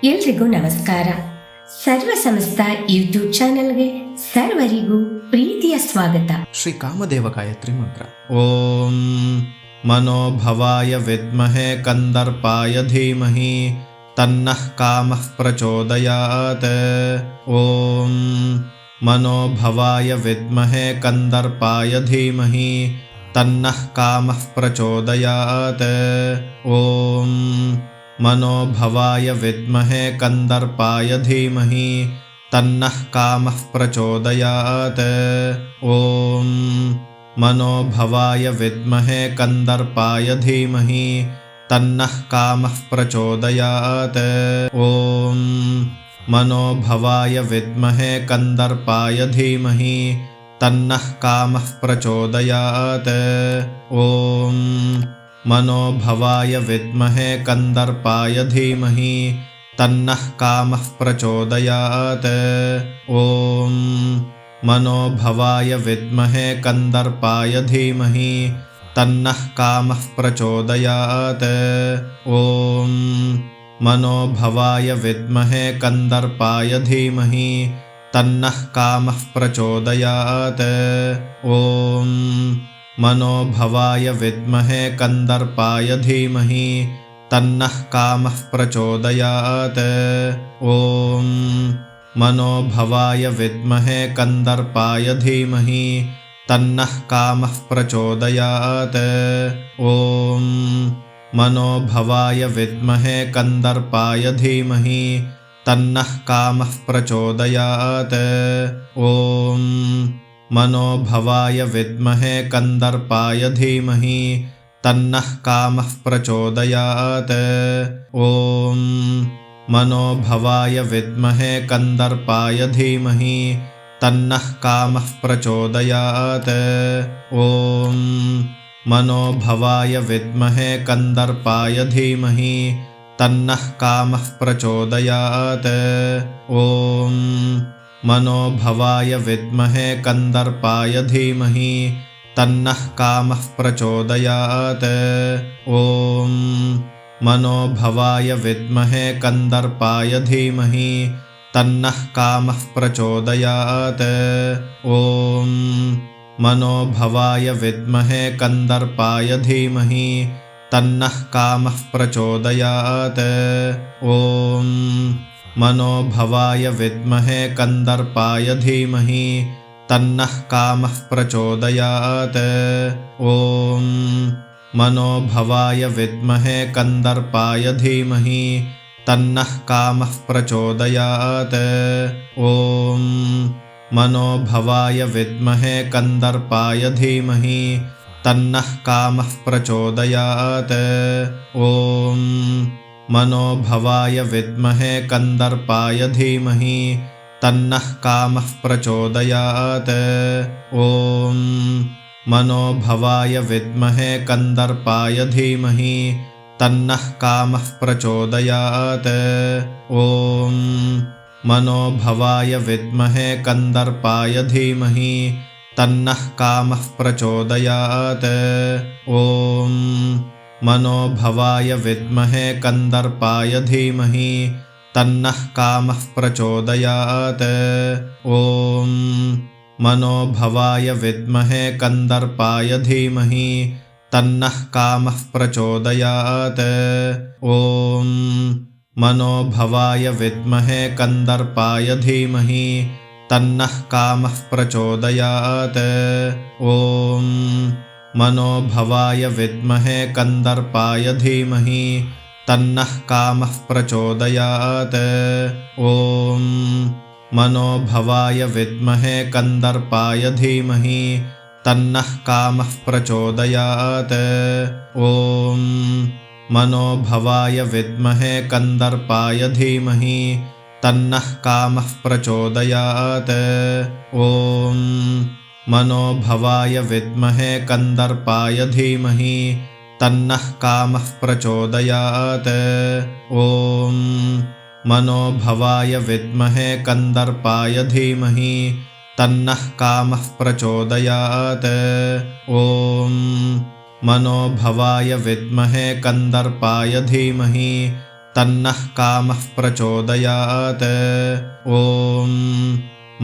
ಎಲ್ರಿಗೂ ನಮಸ್ಕಾರ. ಸರ್ವ ಸಮಸ್ತ ಯೂಟ್ಯೂಬ್ ಚಾನೆಲ್ಗೆ ಸರ್ವರಿಗೂ ಪ್ರೀತಿಯ ಸ್ವಾಗತ. ಶ್ರೀ ಕಾಮದೇವ ಗಾಯತ್ರಿ ಮಂತ್ರ. ಓಂ ಮನೋಭವಾಯ ವಿದ್ಮಹೇ ಕಂದರ್ಪಾಯ ಧೀಮಹಿ ತನ್ನಃ ಕಾಮಃ ಪ್ರಚೋದಯಾತ್. ಓಂ ಮನೋಭವಾಯ ವಿದ್ಮಹೇ ಕಂದರ್ಪಾಯ ಧೀಮಹಿ ತನ್ನಃ ಕಾಮಃ ಪ್ರಚೋದಯಾತ್. ಓಂ ಮನೋಭವಾಯ ವಿದ್ಮಹೇ ಕಂದರ್ಪಾಯ ಧೀಮಹಿ ತನ್ನಃ ಕಾಮಃ ಪ್ರಚೋದಯಾತ್. ಓಂ ಮನೋಭವಾಯ ವಿದ್ಮಹೇ ಕಂದರ್ಪಾಯ ಧೀಮಹಿ ತನ್ನಃ ಕಾಮಃ ಪ್ರಚೋದಯಾತ್. ಓಂ ಮನೋಭವಾಯ ವಿದ್ಮಹೇ ಕಂದರ್ಪಾಯ ಧೀಮಹಿ ತನ್ನಃ ಕಾಮಃ ಪ್ರಚೋದಯಾತ್. ಓಂ ಮನೋಭವಾಯ ವಿದ್ಮಹೇ ಕಂದರ್ಪಾಯ ಧೀಮಹಿ ತನ್ನಃ ಕಾಮಃ ಪ್ರಚೋದಯಾತ್. ಓಂ ಮನೋಭವಾಯ ವಿದ್ಮಹೇ ಕಂದರ್ಪಾಯ ಧೀಮಹಿ ತನ್ನಃ ಕಾಮಃ ಪ್ರಚೋದಯಾತ್. ಓಂ ಮನೋಭವಾಯ ವಿದ್ಮಹೇ ಕಂದರ್ಪಾಯ ಧೀಮಹಿ ತನ್ನಃ ಕಾಮಃ ಪ್ರಚೋದಯಾತ್. ಓಂ ಮನೋಭವಾಯ ವಿದ್ಮಹೇ ಕಂದರ್ಪಾಯ ಧೀಮಹಿ ತನ್ನಃ ಕಾಮಃ ಪ್ರಚೋದಯಾತ್. ಓಂ ಮನೋಭವಾಯ ವಿದ್ಮಹೇ ಕಂದರ್ಪಾಯ ಧೀಮಹಿ ತನ್ನಃ ಕಾಮಃ ಪ್ರಚೋದಯಾತ್. ಓಂ ಮನೋಭವಾಯ ವಿದ್ಮಹೇ ಕಂದರ್ಪಾಯ ಧೀಮಹಿ ತನ್ನಃ ಕಾಮಃ ಪ್ರಚೋದಯಾತ್. ಓಂ ಮನೋಭವಾಯ ವಿದ್ಮಹೇ ಕಂದರ್ಪಾಯ ಧೀಮಹಿ ತನ್ನಃ ಕಾಮಃ ಪ್ರಚೋದಯಾತ್. ಓಂ ಮನೋಭವಾಯ ವಿದ್ಮಹೇ ಕಂದರ್ಪಾಯ ಧೀಮಹಿ ತನ್ನಃ ಕಾಮಃ ಪ್ರಚೋದಯಾತ್. ಓಂ ಮನೋಭವಾಯ ವಿದ್ಮಹೇ ಕಂದರ್ಪಾಯ ಧೀಮಹಿ ತನ್ನಃ ಕಾಮಃ ಪ್ರಚೋದಯಾತ್. ಓಂ ಮನೋಭವಾಯ ವಿದ್ಮಹೇ ಕಂದರ್ಪಾಯ ಧೀಮಹಿ ತನ್ನಃ ಕಾಮಃ ಪ್ರಚೋದಯಾತ್. ಓಂ ಮನೋಭವಾಯ ವಿದ್ಮಹೇ ಕಂದರ್ಪಾಯ ಧೀಮಹಿ ತನ್ನಃ ಕಾಮಃ ಪ್ರಚೋದಯಾತ್. ಓಂ ಮನೋಭವಾಯ ವಿದ್ಮಹೇ ಕಂದರ್ಪಾಯ ಧೀಮಹಿ ತನ್ನಃ ಕಾಮಃ ಪ್ರಚೋದಯಾತ್. ಓಂ ಮನೋಭವಾಯ ವಿದ್ಮಹೇ ಕಂದರ್ಪಾಯ ಧೀಮಹಿ ತನ್ನಃ ಕಾಮಃ ಪ್ರಚೋದಯಾತ್. ಓಂ ಮನೋಭವಾಯ ವಿದ್ಮಹೇ ಕಂದರ್ಪಾಯ ಧೀಮಹಿ ತನ್ನಃ ಕಾಮಃ ಪ್ರಚೋದಯಾತ್. ಓಂ ಮನೋಭವಾಯ ವಿದ್ಮಹೇ ಕಂದರ್ಪಾಯ ಧೀಮಹಿ ತನ್ನಃ ಕಾಮಃ ಪ್ರಚೋದಯಾತ್. ಓಂ ಮನೋಭವಾಯ ವಿದ್ಮಹೇ ಕಂದರ್ಪಾಯ ಧೀಮಹಿ ತನ್ನಃ ಕಾಮಃ ಪ್ರಚೋದಯಾತ್. ಓಂ ಮನೋಭವಾಯ ವಿದ್ಮಹೇ ಕಂದರ್ಪಾಯ ಧೀಮಹಿ ತನ್ನಃ ಕಾಮಃ ಪ್ರಚೋದಯಾತ್. ಓಂ ಮನೋಭವಾಯ ವಿದ್ಮಹೇ ಕಂದರ್ಪಾಯ ಧೀಮಹಿ ತನ್ನಃ ಕಾಮಃ ಪ್ರಚೋದಯಾತ್. ಓಂ ಮನೋಭವಾಯ ವಿದ್ಮಹೇ ಕಂದರ್ಪಾಯ ಧೀಮಹಿ ತನ್ನಃ ಕಾಮಃ ಪ್ರಚೋದಯಾತ್. ಓಂ ಮನೋಭವಾಯ ವಿದ್ಮಹೇ ಕಂದರ್ಪಾಯ ಧೀಮಹಿ ತನ್ನಃ ಕಾಮಃ ಪ್ರಚೋದಯಾತ್. ಓಂ ಮನೋಭವಾಯ ವಿದ್ಮಹೇ ಕಂದರ್ಪಾಯ ಧೀಮಹಿ ತನ್ನಃ ಕಾಮಃ ಪ್ರಚೋದಯಾತ್. ಓಂ ಮನೋಭವಾಯ ವಿದ್ಮಹೇ ಕಂದರ್ಪಾಯ ಧೀಮಹಿ ತನ್ನಃ ಕಾಮಃ ಪ್ರಚೋದಯಾತ್. ಓಂ ಮನೋಭವಾಯ ವಿದ್ಮಹೇ ಕಂದರ್ಪಾಯ ಧೀಮಹಿ ತನ್ನಃ ಕಾಮಃ ಪ್ರಚೋದಯಾತ್. ಓಂ ಮನೋಭವಾಯ ವಿದ್ಮಹೇ ಕಂದರ್ಪಾಯ ಧೀಮಹಿ ತನ್ನಃ ಕಾಮಃ ಪ್ರಚೋದಯಾತ್. ಓಂ ಮನೋಭವಾಯ ವಿದ್ಮಹೇ ಕಂದರ್ಪಾಯ ಧೀಮಹಿ ತನ್ನಃ ಕಾಮಃ ಪ್ರಚೋದಯಾತ್. ಓಂ ಮನೋಭವಾಯ ವಿದ್ಮಹೇ ಕಂದರ್ಪಾಯ ಧೀಮಹಿ ತನ್ನಃ ಕಾಮಃ ಪ್ರಚೋದಯಾತ್. ಓಂ ಮನೋಭವಾಯ ವಿದ್ಮಹೇ ಕಂದರ್ಪಾಯ ಧೀಮಹಿ तन्नः कामः प्रचोदयात्। ॐ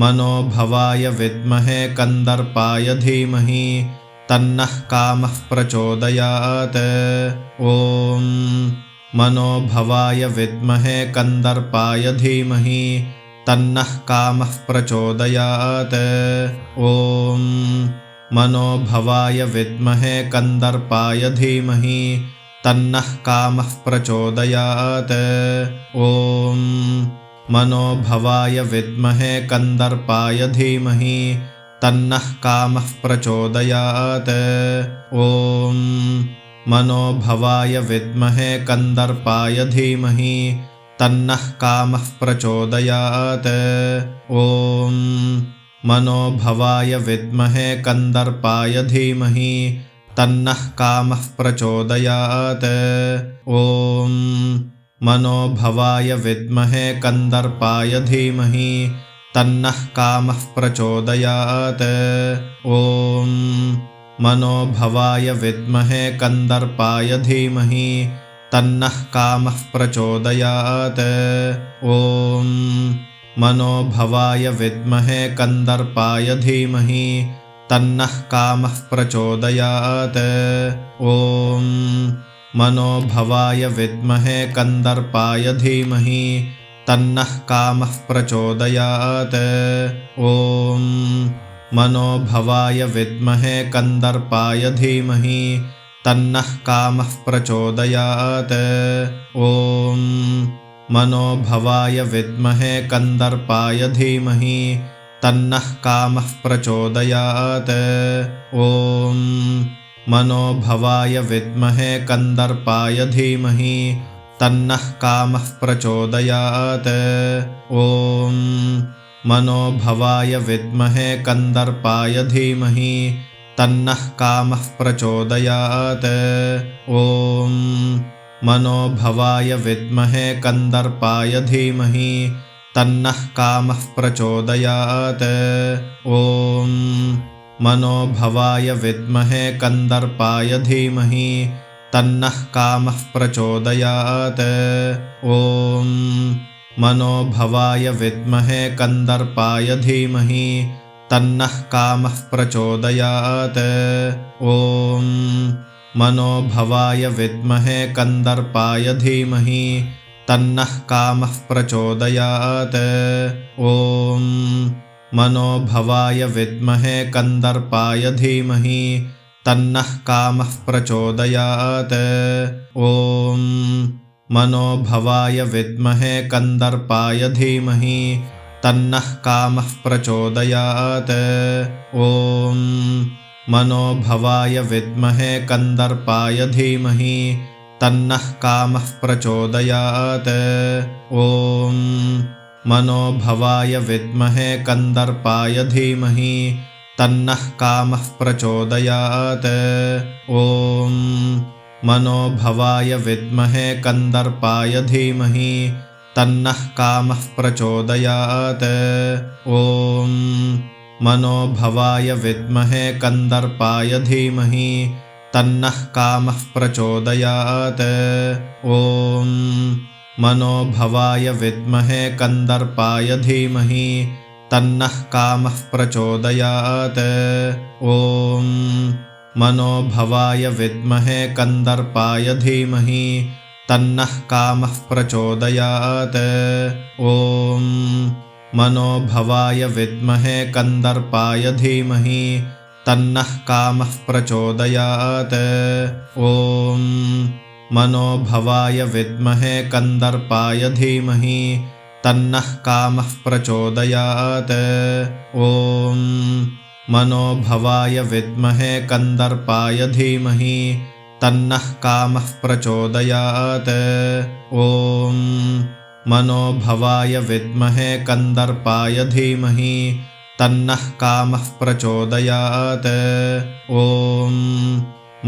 मनोभवाय विद्महे कन्दर्पाय धीमहि तन्नः कामः प्रचोदयात्। ॐ मनोभवाय विद्महे कन्दर्पाय धीमहि तन्नः कामः प्रचोदयात्। ॐ मनोभवाय विद्महे कन्दर्पाय धीमहि तन्नः कामः प्रचोदयात्। ॐ मनोभवाय विद्महे कन्दर्पाय धीमहि तन्नः कामः प्रचोदयात्। ॐ मनोभवाय विद्महे कन्दर्पाय धीमहि तन्नः कामः प्रचोदयात्। ॐ मनोभवाय विद्महे कन्दर्पाय धीमहि तन्नः कामः प्रचोदयात्। ॐ मनोभवाय विद्महे कन्दर्पाय धीमहि तन्नः कामः प्रचोदयात्। ॐ मनोभवाय विद्महे कन्दर्पाय धीमहि तन्नः कामः प्रचोदयात्। ॐ मनोभवाय विद्महे कन्दर्पाय धीमहि तन्नः कामः प्रचोदयात्। ॐ मनोभवाय विद्महे कन्दर्पाय धीमहि तन्नः कामः प्रचोदयात्। ॐ मनोभवाय विद्महे कन्दर्पाय धीमहि तन्नः कामः प्रचोदयात्। ॐ मनोभवाय विद्महे कन्दर्पाय धीमहि तन्नः कामः प्रचोदयात्। ॐ मनोभवाय विद्महे कन्दर्पाय धीमहि तन्नः कामः प्रचोदयात्। ॐ मनोभवाय विद्महे कन्दर्पाय धीमहि तन्नः कामः प्रचोदयात्। ॐ मनोभवाय विद्महे कन्दर्पाय धीमहि तन्नः कामः प्रचोदयात्। ॐ मनोभवाय विद्महे कन्दर्पाय धीमहि तन्नः कामः प्रचोदयात्। ॐ मनोभवाय विद्महे कन्दर्पाय धीमहि तन्नः कामः प्रचोदयात्। ॐ मनोभवाय विद्महे कन्दर्पाय धीमहि तन्नः कामः प्रचोदयात्। ॐ मनोभवाय विद्महे कन्दर्पाय धीमहि तन्नः कामः प्रचोदयात्। ॐ मनोभवाय विद्महे कन्दर्पाय धीमहि तन्नः कामः प्रचोदयात्। ॐ मनोभवाय विद्महे कन्दर्पाय धीमहि तन्नः कामः प्रचोदयात्। ॐ मनोभवाय विद्महे कन्दर्पाय धीमहि तन्नः कामः प्रचोदयात्। ॐ मनोभवाय विद्महे कन्दर्पाय धीमहि तन्नः कामः प्रचोदयात्। ॐ मनोभवाय विद्महे कन्दर्पाय धीमहि तन्नः कामः प्रचोदयात्। ॐ मनोभवाय विद्महे कन्दर्पाय धीमहि तन्नः कामः प्रचोदयात्। ॐ मनोभवाय विद्महे कन्दर्पाय धीमहि तन्नः कामः प्रचोदयात्। ॐ मनोभवाय विद्महे कन्दर्पाय धीमहि तन्नः कामः प्रचोदयात्। ॐ मनोभवाय विद्महे कन्दर्पाय धीमहि तन्नः कामः प्रचोदयात्। ॐ मनोभवाय विद्महे कन्दर्पाय धीमहि तन्नः कामः प्रचोदयात्। ॐ मनोभवाय विद्महे कन्दर्पाय धीमहि तन्नः कामः प्रचोदयात्। ॐ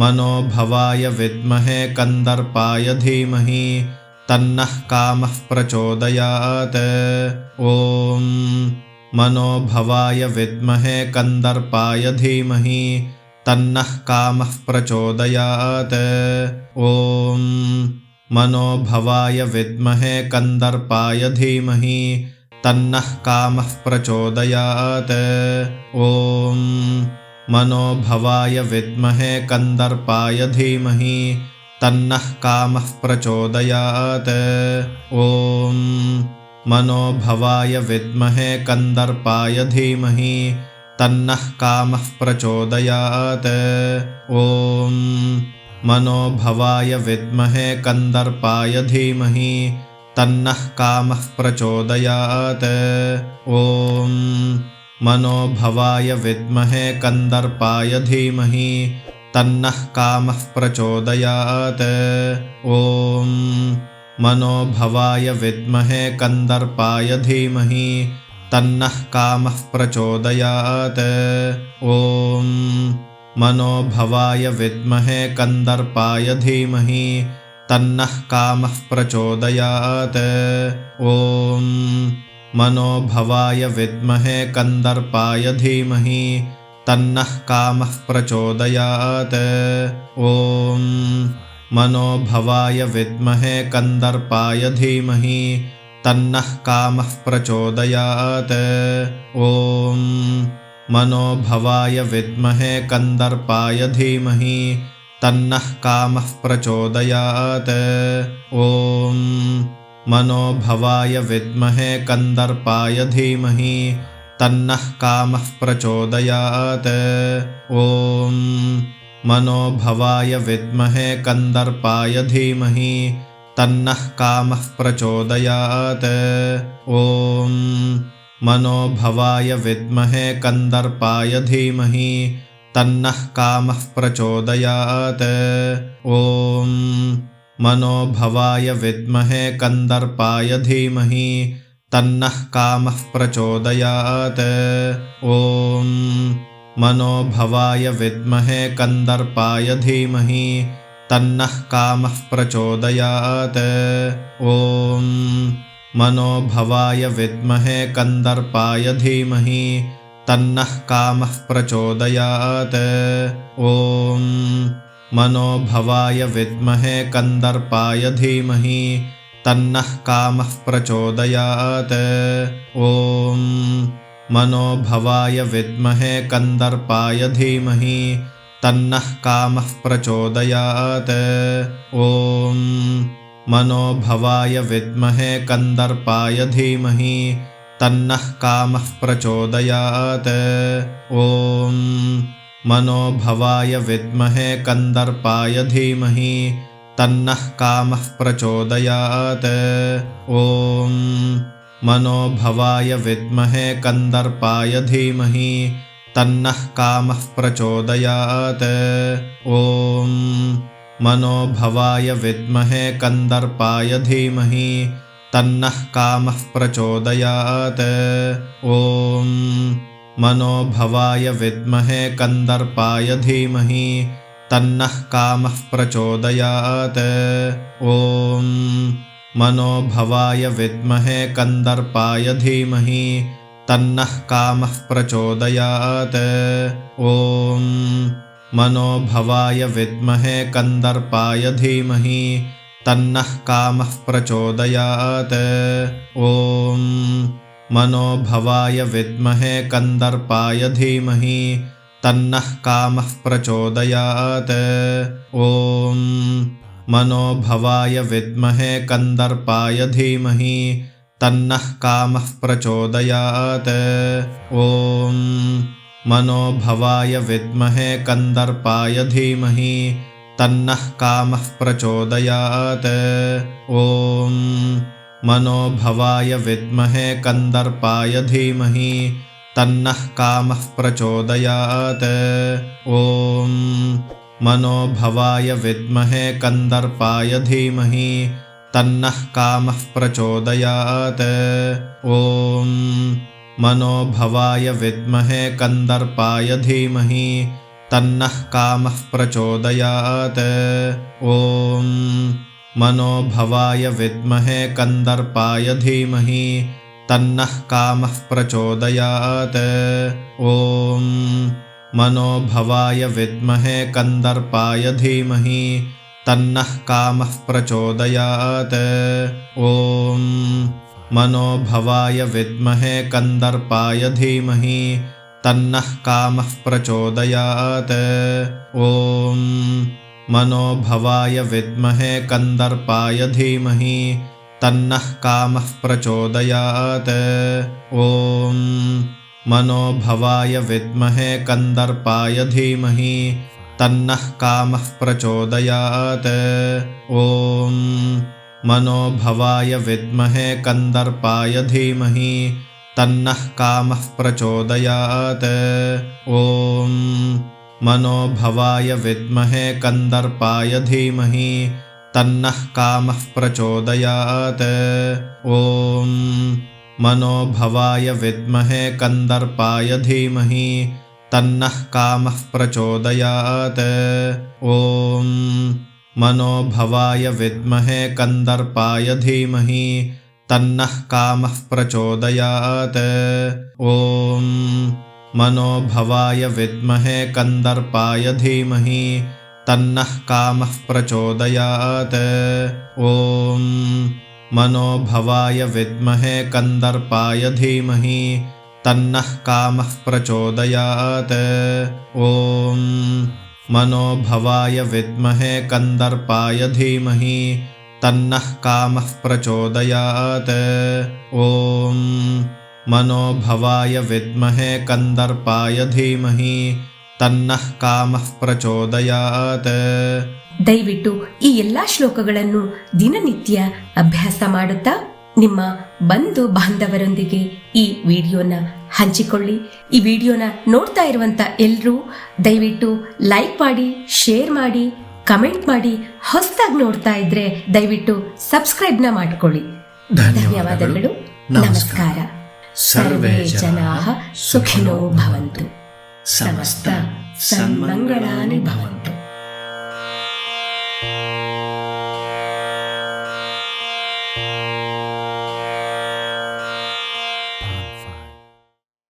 मनोभवाय विद्महे कन्दर्पाय धीमहि तन्नः कामः प्रचोदयात्। ॐ मनोभवाय विद्महे कन्दर्पाय धीमहि तन्नः कामः प्रचोदयात्। ॐ मनोभवाय विद्महे कंदर्पाय धीमहि तन्नः कामः प्रचोदयात्। ॐ मनोभवाय विद्महे कंदर्पाय धीमहि तन्नः कामः प्रचोदयात्। ॐ मनोभवाय विद्महे कंदर्पाय धीमहि तन्नः कामः प्रचोदयात्। ॐ मनोभवाय विद्महे कंदर्पाय धीमहि तन्नः कामः प्रचोदयात्। ॐ मनोभवाय विद्महे कंदर्पाय धीमहि तन्नः कामः प्रचोदयात्। ॐ मनोभवाय विद्महे कंदर्पाय धीमहि तन्नः कामः प्रचोदयात्। ॐ मनोभवाय विद्महे कंदर्पाय धीमहि तन्नः कामः प्रचोदयात्। ॐ मनोभवाय विद्महे कंदर्पाय धीमहि तन्नः कामः प्रचोदयात्। ॐ मनोभवाय विद्महे कंदर्पाय धीमहि तन्नः कामः प्रचोदयात्। ॐ मनोभवाय विद्महे कंदर्पाय धीमहि तन्नः कामः प्रचोदयात्। ॐ मनोभवाय विद्महे कंदर्पाय धीमहि तन्नः कामः प्रचोदयात्। ॐ मनोभवाय विद्महे कंदर्पाय धीमहि तन्नः कामः प्रचोदयात्। ॐ मनोभवाय विद्महे कंदर्पाय धीमहि तन्नः कामः प्रचोदयात्। ॐ मनोभवाय विद्महे कंदर्पाय धीमहि तन्नः कामः प्रचोदयात्। ॐ मनोभवाय विद्महे कंदर्पाय धीमहि तन्नः कामः प्रचोदयात्। ॐ मनोभवाय विद्महे कंदर्पाय धीमहि तन्नः कामः प्रचोदयात्। ॐ मनोभवाय विद्महे कंदर्पाय धीमहि तन्नः कामः प्रचोदयात्। ॐ मनोभवाय विद्महे कंदर्पाय धीमहि तन्नः कामः प्रचोदयात्। ॐ मनोभवाय विद्महे कंदर्पाय धीमहि तन्नः कामः प्रचोदयात्। ॐ मनोभवाय विद्महे कंदर्पाय धीमहि तन्नः कामः प्रचोदयात्। ॐ मनोभवाय विद्महे कंदर्पाय धीमहि तन्नः कामः प्रचोदयात्। ॐ मनोभवाय विद्महे कंदर्पाय धीमहि तन्नः कामः प्रचोदयात्। ॐ मनोभवाय विद्महे कंदर्पाय धीमहि तन्नः कामः प्रचोदयात्। ॐ मनोभवाय विद्महे कंदर्पाय धीमहि तन्नः कामः प्रचोदयात्। ॐ मनोभवाय विद्महे कंदर्पाय धीमहि तन्नः कामः प्रचोदयात्। ॐ मनोभवाय विद्महे कंदर्पाय धीमहि तन्नः कामः प्रचोदयात्। ॐ मनोभवाय विद्महे कंदर्पाय धीमहि तन्नः कामः प्रचोदयात्। ॐ मनोभवाय विद्महे कंदर्पाय धीमहि तन्नः कामः प्रचोदयात्। ॐ मनोभवाय विद्महे कंदर्पाय धीमहि तन्नः कामः प्रचोदयात्। ॐ मनोभवाय विद्महे कंदर्पाय धीमहि तन्नः कामः प्रचोदयात्। ॐ मनोभवाय विद्महे कंदर्पाय धीमहि तन्नः कामः प्रचोदयात्। ॐ मनोभवाय विद्महे कंदर्पाय धीमहि तन्नः कामः प्रचोदयात्। ॐ मनोभवाय विद्महे कंदर्पाय धीमहि तन्नः कामः प्रचोदयात्। ॐ मनोभवाय विद्महे कन्दर्पाय धीमहि तन्नः कामः प्रचोदयात्। ॐ मनोभवाय विद्महे कन्दर्पाय धीमहि तन्नः कामः प्रचोदयात्। ॐ मनोभवाय विद्महे कन्दर्पाय धीमहि तन्नः कामः प्रचोदयात्। ॐ मनोभवाय विद्महे कन्दर्पाय धीमहि तन्नः कामः प्रचोदयात्। ॐ मनोभवाय विद्महे कन्दर्पाय धीमहि तन्नः कामः प्रचोदयात्। ॐ मनोभवाय विद्महे कन्दर्पाय धीमहि तन्नः कामः प्रचोदयात्। ॐ मनोभवाय विद्महे कन्दर्पाय धीमहि तन्नः कामः प्रचोदयात्। ॐ मनोभवाय विद्महे कन्दर्पाय धीमहि तन्नः कामः प्रचोदयात्। ॐ मनोभवाय विद्महे कन्दर्पाय धीमहि तन्नः कामः प्रचोदयात्। ॐ मनोभवाय विद्महे कन्दर्पाय धीमहि तन्नः कामः प्रचोदयात्। ॐ मनोभवाय विद्महे कन्दर्पाय धीमहि तन्नः कामः प्रचोदयात्। ದಯವಿಟ್ಟು ಈ ಎಲ್ಲಾ ಶ್ಲೋಕಗಳನ್ನು ದಿನನಿತ್ಯ ಅಭ್ಯಾಸ ಮಾಡುತ್ತಾ ನಿಮ್ಮ ಬಂಧು ಬಾಂಧವರೊಂದಿಗೆ ಈ ವಿಡಿಯೋನ ಹಂಚಿಕೊಳ್ಳಿ. ಈ ವಿಡಿಯೋನ ನೋಡ್ತಾ ಇರುವಂತ ಎಲ್ಲರೂ ದಯವಿಟ್ಟು ಲೈಕ್ ಮಾಡಿ, ಶೇರ್ ಮಾಡಿ, ಕಮೆಂಟ್ ಮಾಡಿ. ಹೊಸದಾಗಿ ನೋಡ್ತಾ ಇದ್ರೆ ದಯವಿಟ್ಟು ಸಬ್ಸ್ಕ್ರೈಬ್ನ ಮಾಡ್ಕೊಳ್ಳಿ. ಧನ್ಯವಾದಗಳು. ನಮಸ್ಕಾರ. ಸರ್ವೇ ಜನಾಃ ಸುಖಿನೋ ಭವಂತು. ಸಮಸ್ತ ಸನ್ಮಂಗಳಾನಿ ಭವಂತು.